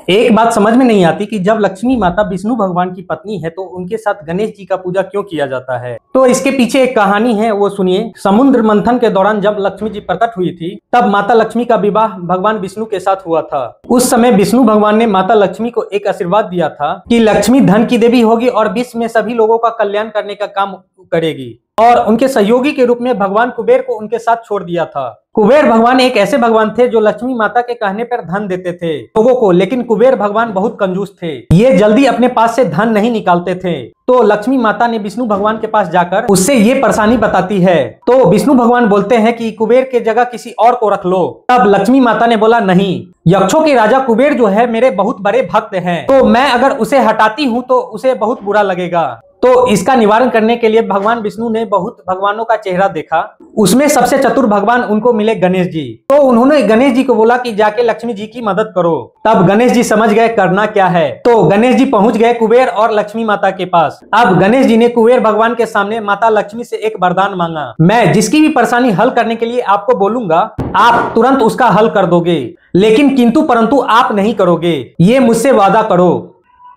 एक बात समझ में नहीं आती कि जब लक्ष्मी माता विष्णु भगवान की पत्नी है तो उनके साथ गणेश जी का पूजा क्यों किया जाता है। तो इसके पीछे एक कहानी है, वो सुनिए। समुद्र मंथन के दौरान जब लक्ष्मी जी प्रकट हुई थी तब माता लक्ष्मी का विवाह भगवान विष्णु के साथ हुआ था। उस समय विष्णु भगवान ने माता लक्ष्मी को एक आशीर्वाद दिया था कि लक्ष्मी धन की देवी होगी और विश्व में सभी लोगों का कल्याण करने का काम करेगी, और उनके सहयोगी के रूप में भगवान कुबेर को उनके साथ छोड़ दिया था। कुबेर भगवान एक ऐसे भगवान थे जो लक्ष्मी माता के कहने पर धन देते थे लोगों को, लेकिन कुबेर भगवान बहुत कंजूस थे। ये जल्दी अपने पास से धन नहीं निकालते थे। तो लक्ष्मी माता ने विष्णु भगवान के पास जाकर उससे ये परेशानी बताती है। तो विष्णु भगवान बोलते हैं कि कुबेर के जगह किसी और को रख लो। तब लक्ष्मी माता ने बोला, नहीं, यक्षों के राजा कुबेर जो है मेरे बहुत बड़े भक्त हैं, तो मैं अगर उसे हटाती हूँ तो उसे बहुत बुरा लगेगा। तो इसका निवारण करने के लिए भगवान विष्णु ने बहुत भगवानों का चेहरा देखा, उसमें सबसे चतुर भगवान उनको मिले गणेश जी। तो उन्होंने गणेश जी को बोला कि जाके लक्ष्मी जी की मदद करो। तब गणेश जी समझ गए करना क्या है, तो गणेश जी पहुंच गए कुबेर और लक्ष्मी माता के पास। अब गणेश जी ने कुबेर भगवान के सामने माता लक्ष्मी से एक वरदान मांगा, मैं जिसकी भी परेशानी हल करने के लिए आपको बोलूंगा आप तुरंत उसका हल कर दोगे, लेकिन किंतु परंतु आप नहीं करोगे, ये मुझसे वादा करो।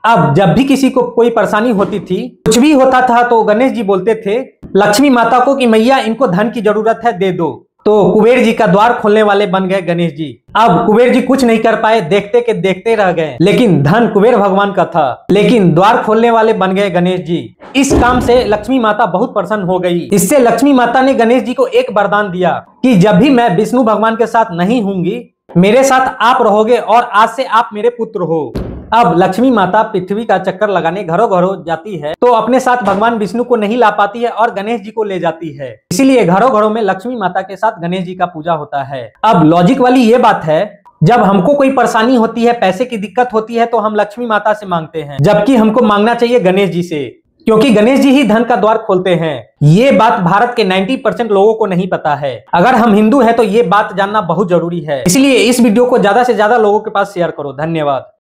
अब जब भी किसी को कोई परेशानी होती थी, कुछ भी होता था, तो गणेश जी बोलते थे लक्ष्मी माता को कि मैया इनको धन की जरूरत है, दे दो। तो कुबेर जी का द्वार खोलने वाले बन गए गणेश जी। अब कुबेर जी कुछ नहीं कर पाए, देखते के देखते रह गए, लेकिन धन कुबेर भगवान का था, लेकिन द्वार खोलने वाले बन गए गणेश जी। इस काम से लक्ष्मी माता बहुत प्रसन्न हो गई। इससे लक्ष्मी माता ने गणेश जी को एक वरदान दिया कि जब भी मैं विष्णु भगवान के साथ नहीं होंगी, मेरे साथ आप रहोगे और आज से आप मेरे पुत्र हो। अब लक्ष्मी माता पृथ्वी का चक्कर लगाने घरों घरों जाती है, तो अपने साथ भगवान विष्णु को नहीं ला पाती है और गणेश जी को ले जाती है। इसीलिए घरों घरों में लक्ष्मी माता के साथ गणेश जी का पूजा होता है। अब लॉजिक वाली ये बात है, जब हमको कोई परेशानी होती है, पैसे की दिक्कत होती है, तो हम लक्ष्मी माता से मांगते हैं, जबकि हमको मांगना चाहिए गणेश जी से, क्योंकि गणेश जी ही धन का द्वार खोलते हैं। ये बात भारत के 90% लोगों को नहीं पता है। अगर हम हिंदू हैं तो ये बात जानना बहुत जरूरी है। इसलिए इस वीडियो को ज्यादा से ज्यादा लोगों के पास शेयर करो। धन्यवाद।